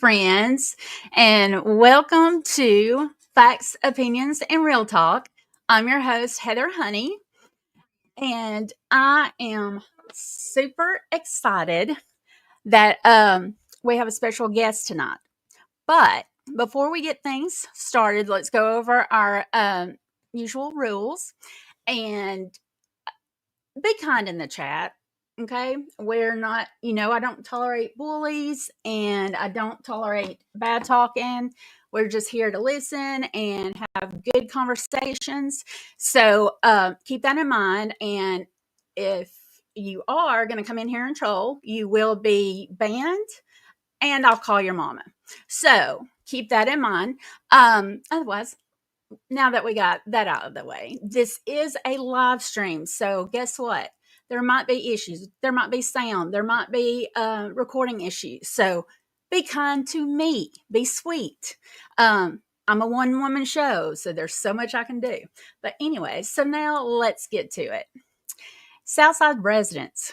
friends, and welcome to Facts, Opinions, and Real Talk. I'm your host, Heather Honey, and I am super excited that we have a special guest tonight. But before we get things started, let's go over our usual rules and be kind in the chat. Okay, we're not, I don't tolerate bullies and I don't tolerate bad talking. We're just here to listen and have good conversations. So keep that in mind. And if you are going to come in here and troll, you will be banned and I'll call your mama. So keep that in mind. Otherwise, now that we got that out of the way, this is a live stream. So guess what? There might be issues. There might be sound. There might be recording issues. So be kind to me. Be sweet. I'm a one-woman show, so there's so much I can do. But anyway, so now let's get to it. Southside residents,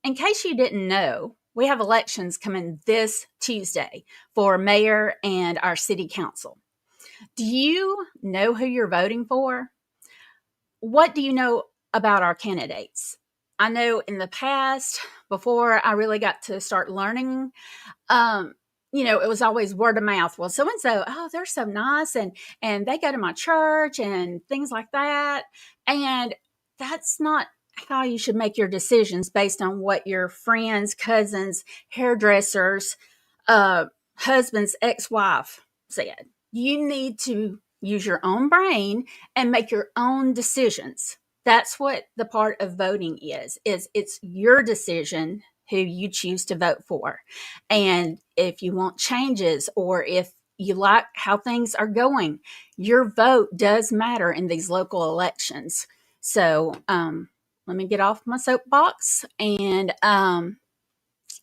in case you didn't know, we have elections coming this Tuesday for mayor and our city council. Do you know who you're voting for? What do you know about our candidates? I know in the past, before I really got to start learning, it was always word of mouth. Well, so-and-so, oh, they're so nice and they go to my church and things like that. And that's not how you should make your decisions based on what your friends, cousins, hairdressers, husband's ex-wife said. You need to use your own brain and make your own decisions. That's what the part of voting is it's your decision who you choose to vote for. And if you want changes or if you like how things are going, your vote does matter in these local elections. So let me get off my soapbox and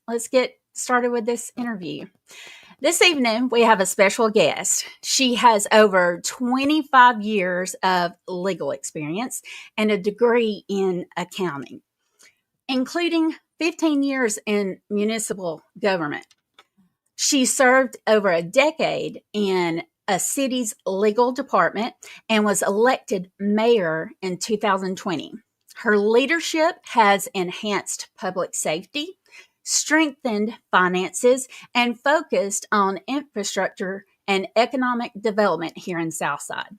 let's get started with this interview. This evening, we have a special guest. She has over 25 years of legal experience and a degree in accounting, including 15 years in municipal government. She served over a decade in a city's legal department and was elected mayor in 2020. Her leadership has enhanced public safety, strengthened finances, and focused on infrastructure and economic development here in Southside.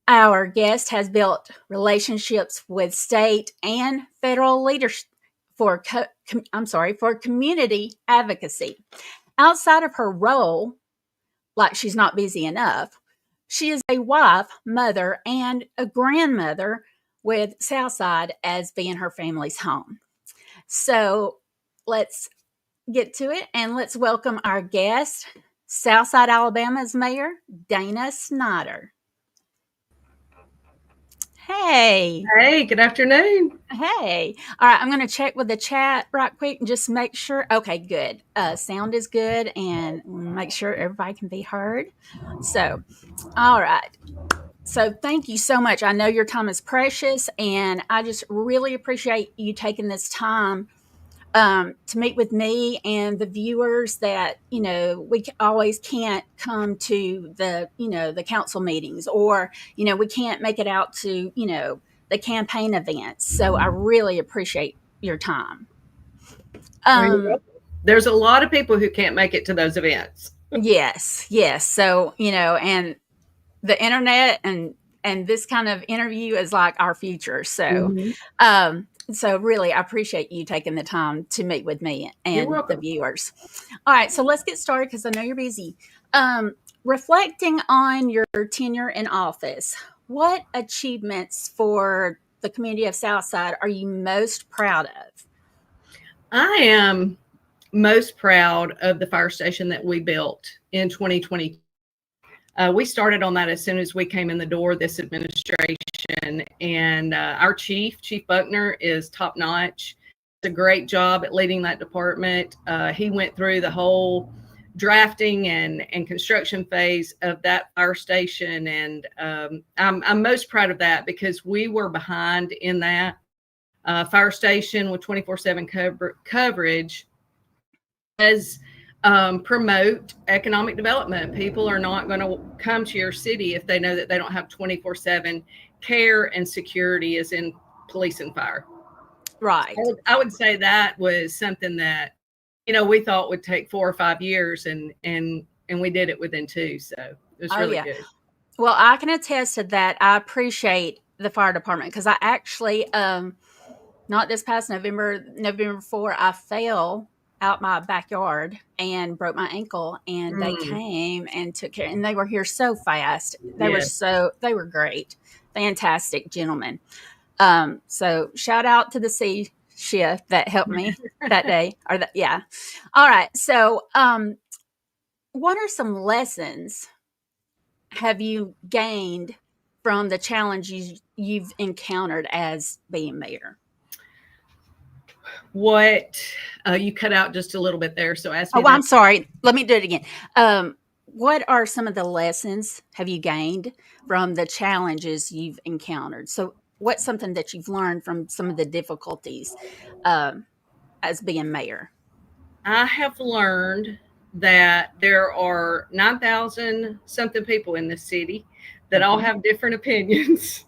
Our guest has built relationships with state and federal leaders for community advocacy. Outside of her role, like she's not busy enough, she is a wife, mother, and a grandmother with Southside as being her family's home. So let's get to it and let's welcome our guest, Southside, Alabama's Mayor Dana Snyder. Hey. Hey, good afternoon. Hey. All right, I'm going to check with the chat right quick and just make sure. Okay, good. Sound is good and make sure everybody can be heard. So, all right. So thank you so much. I know your time is precious, and I just really appreciate you taking this time to meet with me and the viewers that, we always can't come to the council meetings or, we can't make it out to, the campaign events. So I really appreciate your time. There's a lot of people who can't make it to those events. Yes. So, and the internet and this kind of interview is like our future. So, so really, I appreciate you taking the time to meet with me and the viewers. All right, so let's get started because I know you're busy. Reflecting on your tenure in office, what achievements for the community of Southside are you most proud of? I am most proud of the fire station that we built in 2020. We started on that as soon as we came in the door, this administration, and our Chief Buckner is top notch. Does a great job at leading that department. He went through the whole drafting and construction phase of that fire station, and I'm most proud of that because we were behind in that fire station with 24/7 coverage. As Promote economic development. People are not going to come to your city if they know that they don't have 24/7 care and security as in police and fire. Right. So I would say that was something that, we thought would take 4 or 5 years, and we did it within two. So it was Oh, really yeah. good. Well, I can attest to that. I appreciate the fire department because I actually, not this past November before, I fell out my backyard and broke my ankle, and they Mm, came and took care, and they were here so fast. yes. They were great, fantastic gentlemen. So shout out to the C shift that helped me that day, or that, yeah. All right. So, what are some lessons have you gained from the challenges you've encountered as being mayor? What you cut out just a little bit there, so ask me Oh, that. I'm sorry. Let me do it again. What are some of the lessons have you gained from the challenges you've encountered? So, what's something that you've learned from some of the difficulties um, as being mayor? I have learned that there are 9,000 something people in this city that all Hmm. have different opinions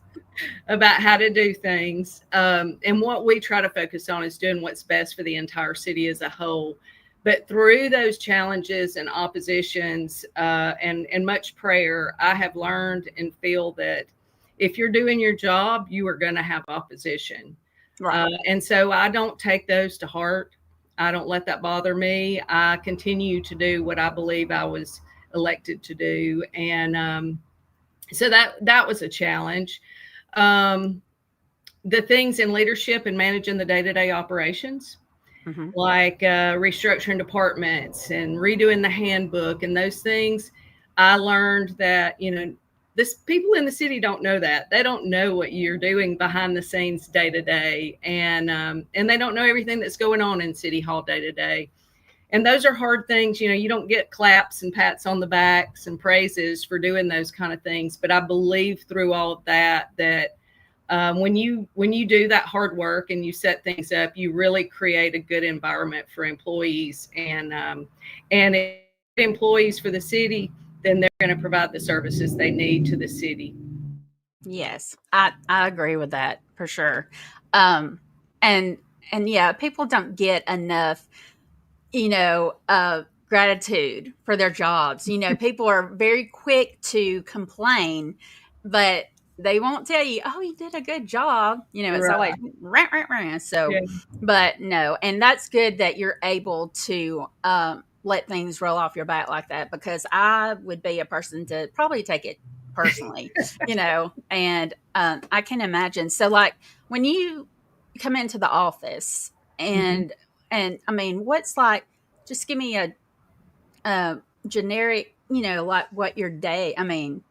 about how to do things. And what we try to focus on is doing what's best for the entire city as a whole. But through those challenges and oppositions and much prayer, I have learned and feel that if you're doing your job, you are going to have opposition. Right. And so I don't take those to heart. I don't let that bother me. I continue to do what I believe I was elected to do. And so that was a challenge. Um, the things in leadership and managing the day-to-day operations, Hmm. like restructuring departments and redoing the handbook and those things, I learned that, this people in the city don't know that. They don't know what you're doing behind the scenes day to day, and they don't know everything that's going on in City Hall day to day. And those are hard things. You don't get claps and pats on the backs and praises for doing those kind of things. But I believe through all of that when you do that hard work and you set things up, you really create a good environment for employees, and employees for the city, then they're going to provide the services they need to the city. Yes, I agree with that for sure. Um, and and yeah, people don't get enough, gratitude for their jobs. People are very quick to complain, but they won't tell you, "Oh, you did a good job." It's always Right. rah, rah, rah. So, Yeah. but no, and that's good that you're able to let things roll off your back like that because I would be a person to probably take it personally, and I can imagine. So, like when you come into the office Mhm. and I mean, what's like just give me a generic, like what your day, I mean,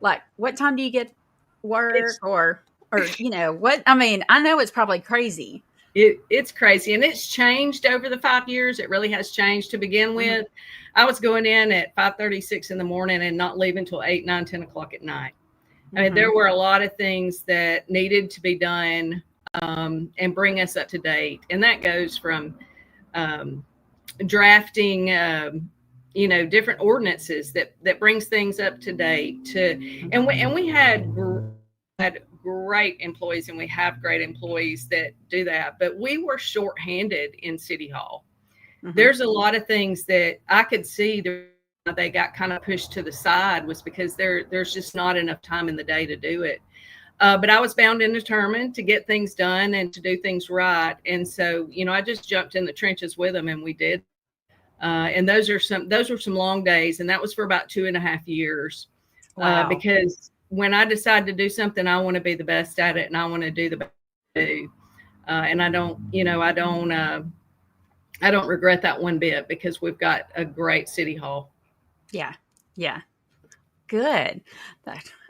like what time do you get work It's or what, I mean, I know it's probably crazy. it's crazy, and it's changed over the 5 years. It really has changed. To begin Mhm. with, I was going in at 5:36 in the morning and not leaving until 8, 9, 10 o'clock at night. I mean, there Mhm. were a lot of things that needed to be done, and bring us up to date. And that goes from um, drafting, different ordinances that brings things up to date. And we had great employees, and we have great employees that do that. But we were shorthanded in City Hall. Mhm. There's a lot of things that I could see they got kind of pushed to the side was because there's just not enough time in the day to do it. But I was bound and determined to get things done and to do things right. And so, I just jumped in the trenches with them, and we did. And those were some long days, and that was for about 2.5 years. Wow. Because when I decide to do something, I want to be the best at it, and I want to do the best I do. And I don't regret that one bit because we've got a great city hall. Yeah. Yeah. Good.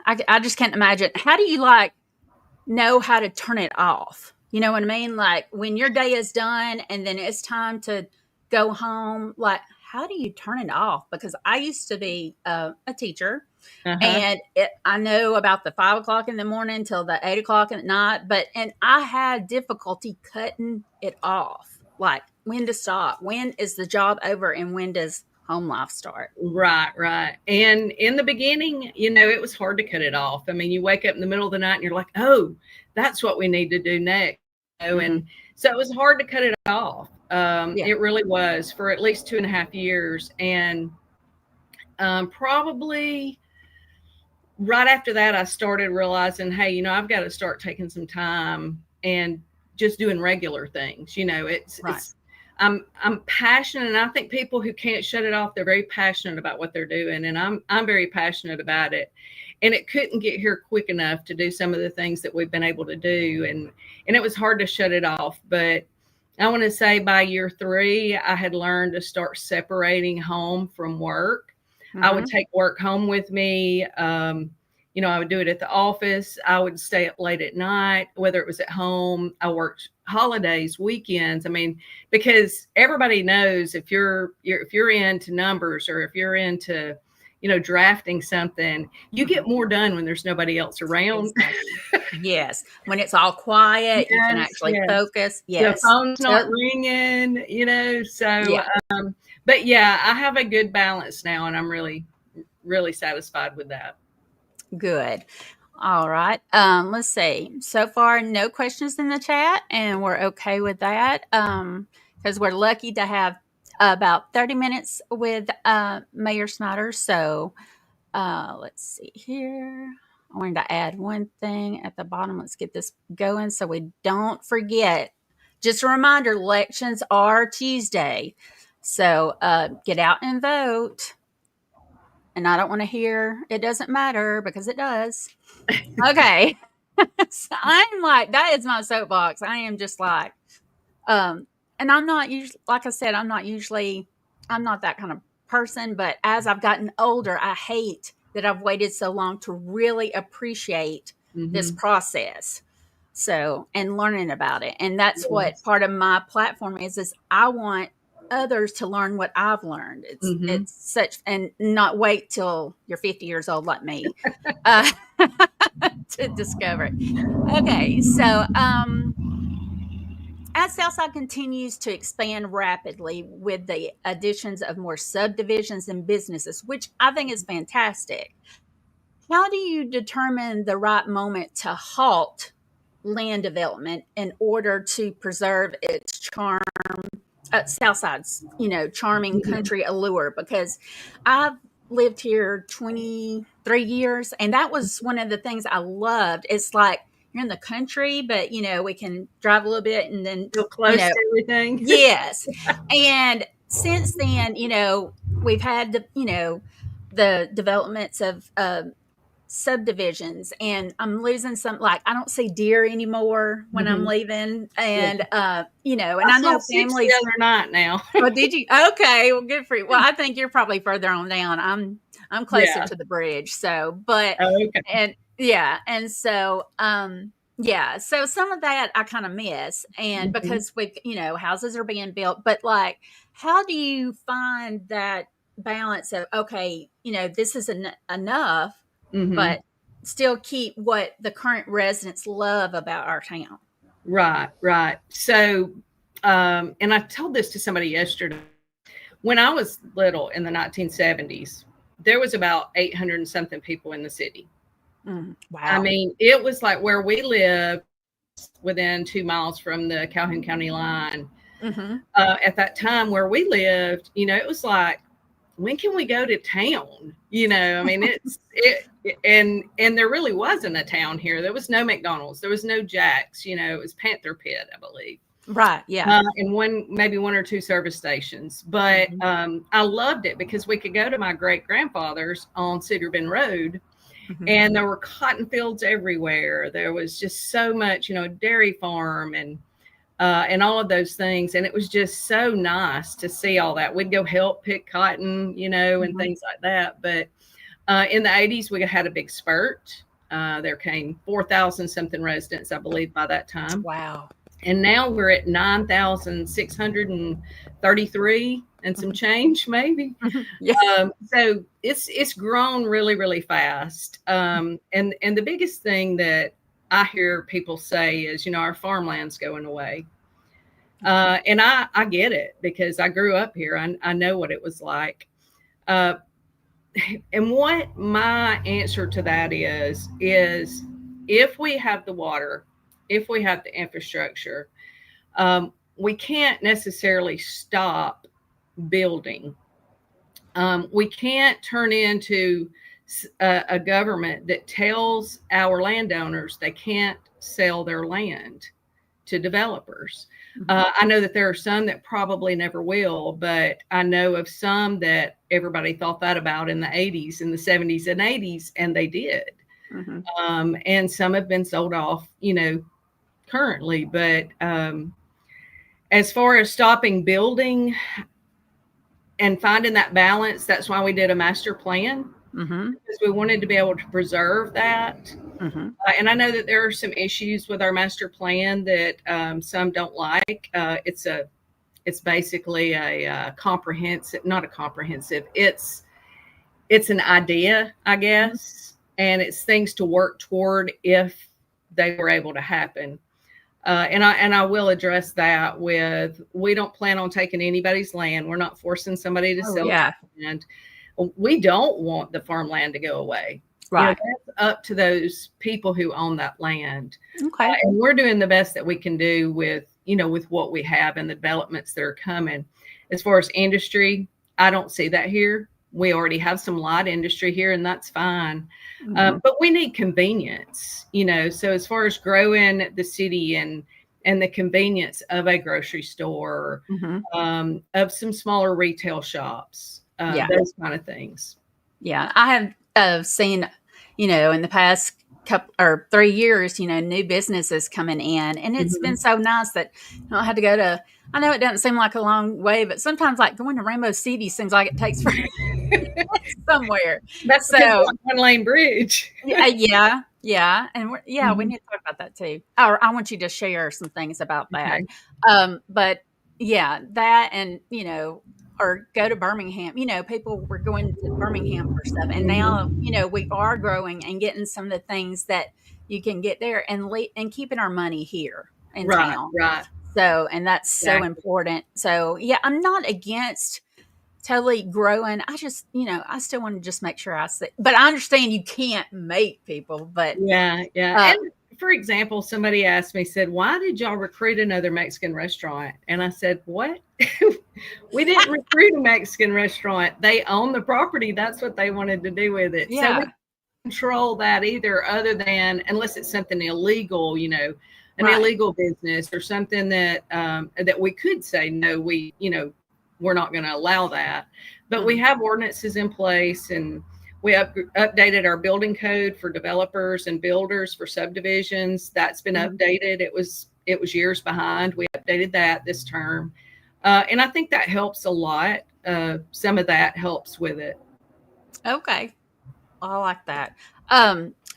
I just can't imagine, how do you like know how to turn it off? You know what I mean? Like when your day is done and then it's time to go home, like how do you turn it off? Because I used to be a teacher, Uh-huh. and I know about the 5 o'clock in the morning till the 8 o'clock at night, and I had difficulty cutting it off. Like when to stop? When is the job over and when does home life start? Right, right. And in the beginning, it was hard to cut it off. I mean, you wake up in the middle of the night and you're like, oh, that's what we need to do next. And so it was hard to cut it off. Yeah. It really was for at least 2.5 years. And probably right after that, I started realizing, hey, I've got to start taking some time and just doing regular things. It's I'm passionate, and I think people who can't shut it off, they're very passionate about what they're doing, and I'm very passionate about it. And it couldn't get here quick enough to do some of the things that we've been able to do, and it was hard to shut it off. But I want to say by year 3, I had learned to start separating home from work. I would take work home with me. I would do it at the office. I would stay up late at night, whether it was at home. I worked holidays, weekends. I mean, because everybody knows if you're into numbers, or if you're into, drafting something, you get more done when there's nobody else around. Exactly. Yes. When it's all quiet, you can actually focus. Yes. The phone's not ringing, so, yeah. But yeah, I have a good balance now, and I'm really, really satisfied with that. Good. All right. Let's see. So far, no questions in the chat, and we're okay with that because we're lucky to have about 30 minutes with Mayor Snyder. So let's see here. I wanted to add one thing at the bottom. Let's get this going so we don't forget. Just a reminder, elections are Tuesday. So get out and vote. And I don't want to hear it doesn't matter, because it does. Okay. So I'm like, that is my soapbox. I am just like, and I'm not usually, like I said, I'm not that kind of person. But as I've gotten older, I hate that I've waited so long to really appreciate this process. So, and learning about it. And that's what part of my platform is I want others to learn what I've learned. It's such, and not wait till you're 50 years old like me to discover it. Okay, so as Southside continues to expand rapidly with the additions of more subdivisions and businesses, which I think is fantastic, how do you determine the right moment to halt land development in order to preserve its charm, Southside's, charming country allure? Because I've lived here 23 years, and that was one of the things I loved. It's like you're in the country, but we can drive a little bit and then feel close to everything. Yes. And since then, we've had the developments of subdivisions, and I'm losing some, like I don't see deer anymore when I'm leaving, and and I know families the other night now. Oh, did you? Okay, well, good for you. Well, I think you're probably further on down. I'm closer to the bridge, so and so so some of that I kind of miss, and because with houses are being built, but like, how do you find that balance of, okay, this is enough, but still keep what the current residents love about our town? Right. So, and I told this to somebody yesterday. When I was little in the 1970s, there was about 800 and something people in the city. Wow. I mean, it was like where we lived, within 2 miles from the Calhoun County line. At that time where we lived, it was like, when can we go to town? I mean, and there really wasn't a town here. There was no McDonald's. There was no Jack's. It was Panther Pit, I believe. Right. Yeah. And maybe one or two service stations. But I loved it because we could go to my great grandfather's on Cedar Bend Road, and there were cotton fields everywhere. There was just so much, dairy farm and all of those things. And it was just so nice to see all that. We'd go help pick cotton, and things like that. But in the 80s, we had a big spurt. There came 4,000 something residents, I believe, by that time. Wow. And now we're at 9,633 and some change, maybe. So it's grown really, really fast. And the biggest thing that I hear people say is, our farmland's going away. And I get it because I grew up here. I know what it was like. And what my answer to that is if we have the water, if we have the infrastructure, we can't necessarily stop building. We can't turn into a government that tells our landowners they can't sell their land to developers. I know that there are some that probably never will, but I know of some that everybody thought that about in the 80s, in the 70s and 80s, and they did. And some have been sold off, currently. But as far as stopping building and finding that balance, that's why we did a master plan, because we wanted to be able to preserve that. And I know that there are some issues with our master plan that some don't like. It's basically a comprehensive, not a comprehensive. It's an idea, I guess, and it's things to work toward if they were able to happen. And I will address that with, we don't plan on taking anybody's land. We're not forcing somebody to sell land. We don't want the farmland to go away. Right. That's up to those people who own that land. Okay. And we're doing the best that we can do with, with what we have and the developments that are coming. As far as industry, I don't see that here. We already have some light industry here, and that's fine. But we need convenience, so as far as growing the city and the convenience of a grocery store, of some smaller retail shops, those kind of things. Yeah, I have seen, in the past couple or 3 years, new businesses coming in, and it's been so nice that I had to go to. I know it doesn't seem like a long way, but sometimes like going to Rainbow City seems like it takes forever somewhere. That's so one lane bridge. Yeah, and we need to talk about that too. Or I want you to share some things about that. Okay. But yeah, that and or go to Birmingham. People were going to Birmingham for stuff, and now we are growing and getting some of the things that you can get there, and keeping our money here in town. Right. So, and that's so important. So, yeah, I'm not against totally growing. I just, I still want to just make sure I say, but I understand you can't make people, but yeah. And for example, somebody asked me, said, why did y'all recruit another Mexican restaurant? And I said, what? We didn't recruit a Mexican restaurant. They own the property. That's what they wanted to do with it. Yeah. So we can't control that either, other than, unless it's something illegal, an illegal business or something that that we could say, no, we're not going to allow that. But we have ordinances in place, and we updated our building code for developers and builders for subdivisions. That's been updated. It was years behind. We updated that this term. And I think that helps a lot. Some of that helps with it. Okay. I like that.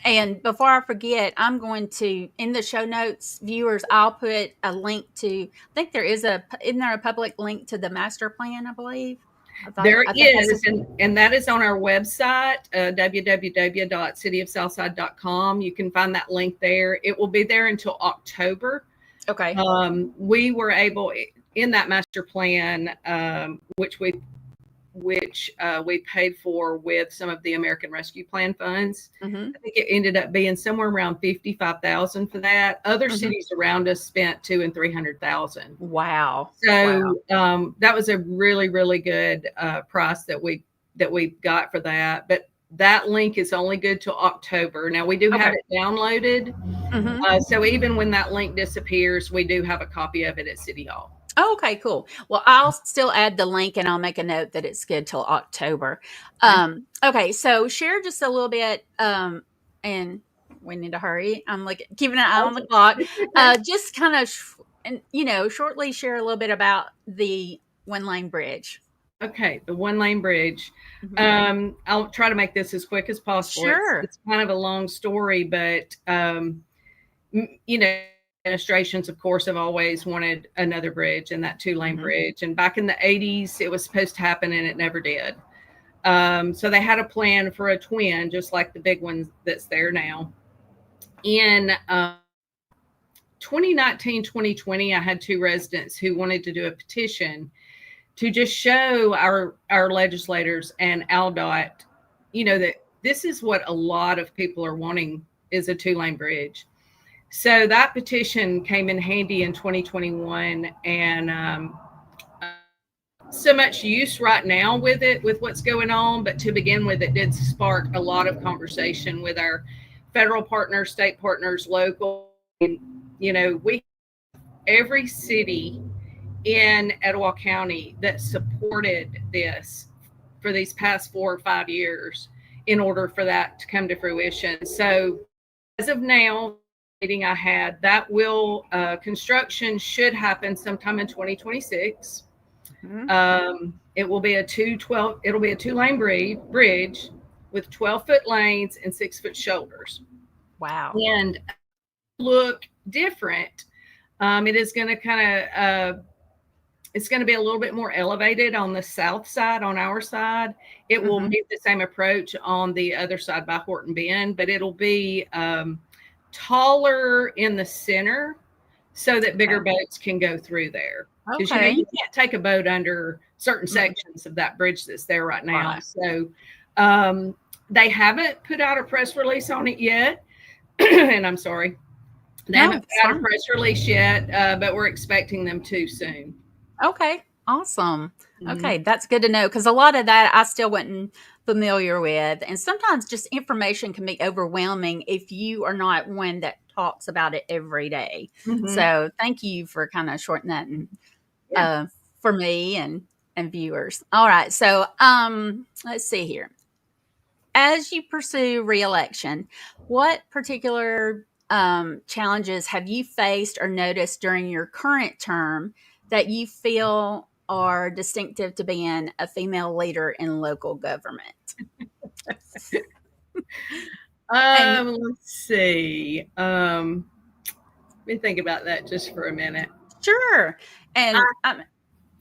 And before I forget, I'm going to, in the show notes, viewers, I'll put a link to, I think isn't there a public link to the master plan, I believe? There is, and that is on our website, www.cityofsouthside.com. You can find that link there. It will be there until October. Okay. We were able, in that master plan, which we paid for with some of the American Rescue Plan funds. I think it ended up being somewhere around $55,000 for that. Other cities around us spent $200,000 and $300,000. Wow! So that was a really, really good price that we got for that. But that link is only good till October. Now we do have it downloaded, so even when that link disappears, we do have a copy of it at City Hall. Oh, okay, cool. Well, I'll still add the link, and I'll make a note that it's good till October. Okay, so share just a little bit, and we need to hurry. I'm keeping an eye on the clock. Just kind of, shortly share a little bit about the one-lane bridge. Okay, the one-lane bridge. I'll try to make this as quick as possible. Sure. It's kind of a long story, but administrations, of course, have always wanted another bridge, and that two-lane bridge. And back in the 80s, it was supposed to happen, and it never did. So they had a plan for a twin, just like the big one that's there now. In 2019, 2020, I had 2 residents who wanted to do a petition to just show our legislators and ALDOT, that this is what a lot of people are wanting, is a 2-lane bridge. So that petition came in handy in 2021, and so much use right now with it, with what's going on. But to begin with, it did spark a lot of conversation with our federal partners, state partners, local. We every city in Etowah County that supported this for these past 4 or 5 years in order for that to come to fruition. So as of now, meeting I had, that will construction should happen sometime in 2026. It will be a 2-lane bridge with 12-foot lanes and 6-foot shoulders. Wow. And look different. It is going to it's going to be a little bit more elevated on the south side, on our side. It will be the same approach on the other side by Horton Bend, but it'll be taller in the center so that bigger boats can go through there. Because you can't take a boat under certain sections of that bridge that's there right now. So they haven't put out a press release on it yet. And I'm sorry. They haven't put out a press release yet, but we're expecting them to soon. Okay, awesome. Okay, that's good to know, because a lot of that I still wasn't familiar with. And sometimes just information can be overwhelming if you are not one that talks about it every day. So thank you for kind of shortening that for me and viewers. All right, so let's see here. As you pursue re-election, what particular challenges have you faced or noticed during your current term that you feel are distinctive to being a female leader in local government? Let's see. Let me think about that just for a minute. Sure. And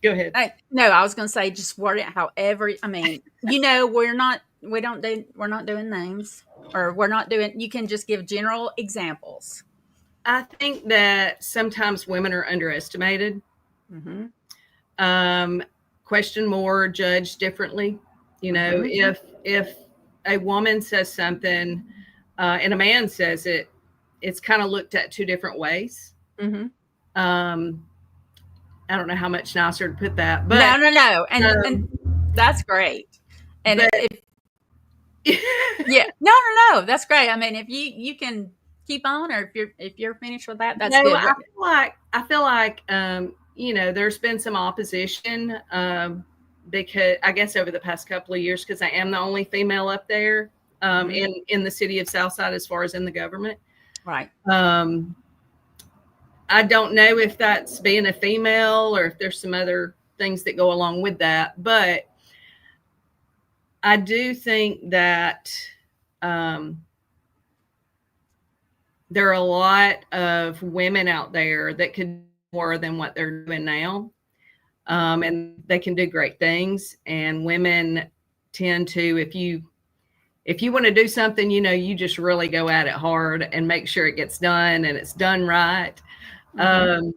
go ahead. No, I was going to say, just word it however. I mean, we're not doing names, or we're not doing. You can just give general examples. I think that sometimes women are underestimated. Questioned more, judged differently. If a woman says something and a man says it, it's kind of looked at 2 different ways. I don't know how much nicer to put that, but no, and that's great. And no, that's great. I mean, if you can keep on, or if you're finished with that, that's good. I feel like there's been some opposition because I guess over the past couple of years, because I am the only female up there in the city of Southside as far as in the government. Right. I don't know if that's being a female or if there's some other things that go along with that, but I do think that there are a lot of women out there that could do more than what they're doing now. And they can do great things. And women tend to, if you want to do something, you just really go at it hard and make sure it gets done and it's done right. And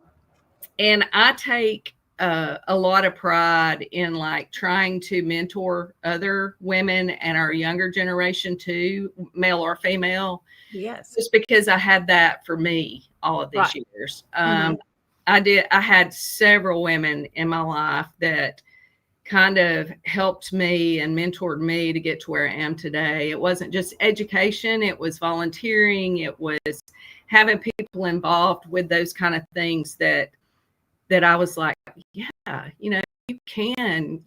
I take a lot of pride in trying to mentor other women and our younger generation too, male or female. Yes. Just because I had that for me all of these years. I had several women in my life that kind of helped me and mentored me to get to where I am today. It wasn't just education, it was volunteering, it was having people involved with those kind of things that I was like, yeah, you can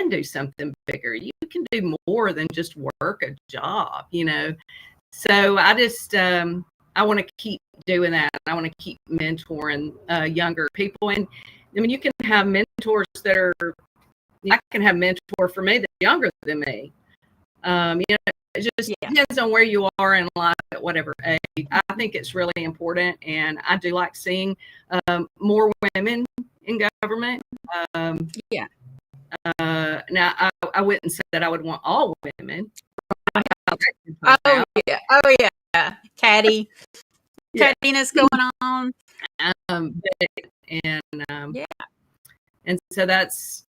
do something bigger. You can do more than just work a job, So I just, I want to keep doing that. I want to keep mentoring younger people. And I mean, you can have mentors I can have a mentor for me that's younger than me. It just depends on where you are in life at whatever age. I think it's really important, and I do like seeing more women in government. Now, I wouldn't say that I would want all women. Oh yeah, cattiness going on. And Yeah. and so that's,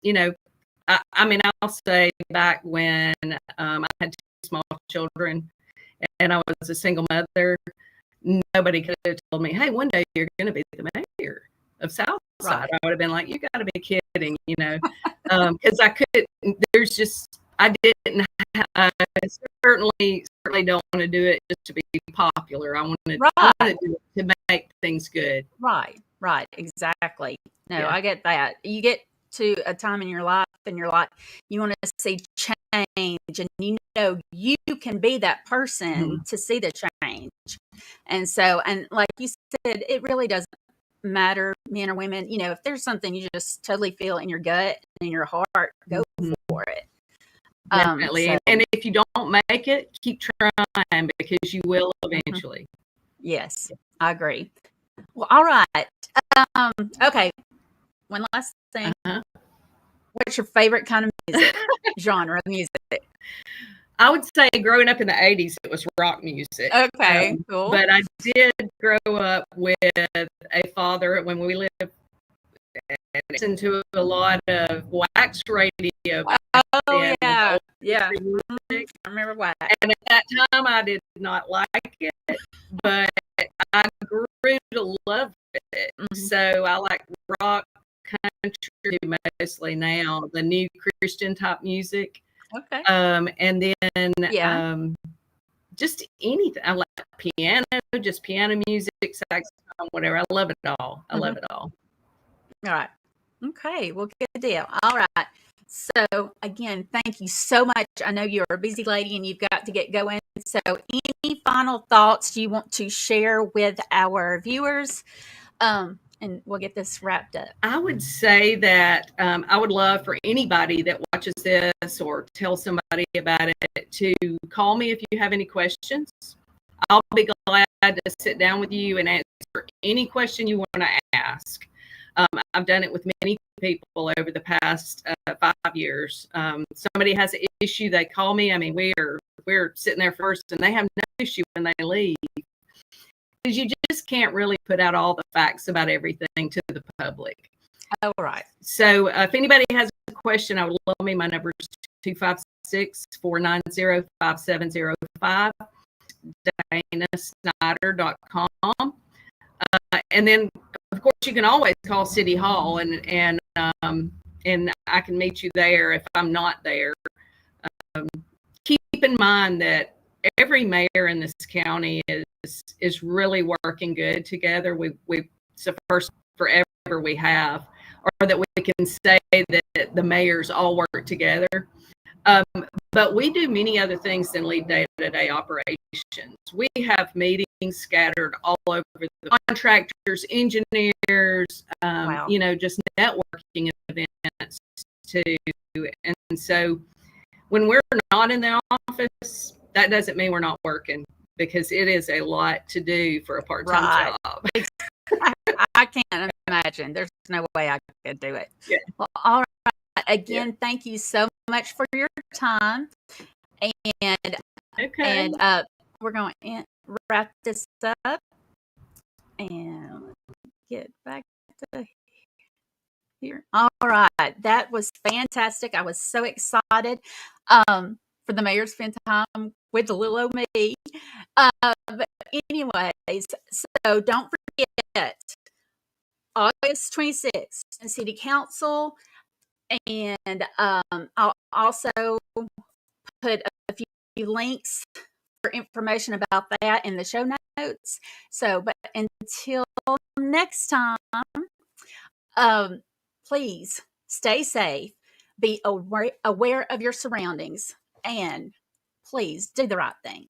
I mean, I'll say back when I had two small children and I was a single mother, nobody could have told me, hey, one day you're going to be the mayor of Southside. Right. I would have been like, you got to be kidding, because I couldn't, I didn't, I certainly don't want to do it just to be popular. I want to Right. do it to make things good. Right. Right. Exactly. No, Yeah. I get that. You get to a time in your life and you're like, you want to see change, and you can be that person to see the change. And so, and like you said, it really doesn't matter, men or women. If there's something you just totally feel in your gut and in your heart, go for it. Definitely. So, and if you don't make it, keep trying, because you will eventually. yes, I agree. Well, all right. Okay. One last thing. What's your favorite kind of music? Genre of music? I would say growing up in the 80s, it was rock music. Okay, cool. But I did grow up with a father when we lived and listened to a lot of wax radio. Oh, yeah. Yeah. I remember wax. And at that time, I did not like it, but I grew to love it. So I like rock, country mostly now, the new Christian type music. Okay. And then just anything. I like piano, just piano music, saxophone, whatever. I love it all. I love it all. All right. Okay. Well, good deal. All right. So again, thank you so much. I know you're a busy lady and you've got to get going. So any final thoughts you want to share with our viewers? And we'll get this wrapped up. I would say that I would love for anybody that watches this or tell somebody about it to call me if you have any questions. I'll be glad to sit down with you and answer any question you want to ask. I've done it with many people over the past 5 years. Somebody has an issue, they call me. I mean, we're sitting there first, and they have no issue when they leave. Because you just can't really put out all the facts about everything to the public. All right. So if anybody has a question, I would love me. My number is 256-490-5705, danasnyder.com. And then, of course, you can always call City Hall, and I can meet you there if I'm not there. Keep in mind that every mayor in this county is really working good together. It's the first forever we have, or that we can say that the mayors all work together. But we do many other things than lead day-to-day operations. We have meetings scattered all over, the contractors, engineers, Wow. Just networking events too. And so when we're not in the office, that doesn't mean we're not working, because it is a lot to do for a part-time job. I can't imagine. There's no way I could do it. Yeah. Well, all right. Again, thank you so much for your time. And we're going to wrap this up and get back to here. All right. That was fantastic. I was so excited for the mayor to spend time with the little old me. But anyways, so don't forget, August 26th, City Council, and I'll also put a few links for information about that in the show notes. So, but until next time, please stay safe, be aware of your surroundings, and please do the right thing.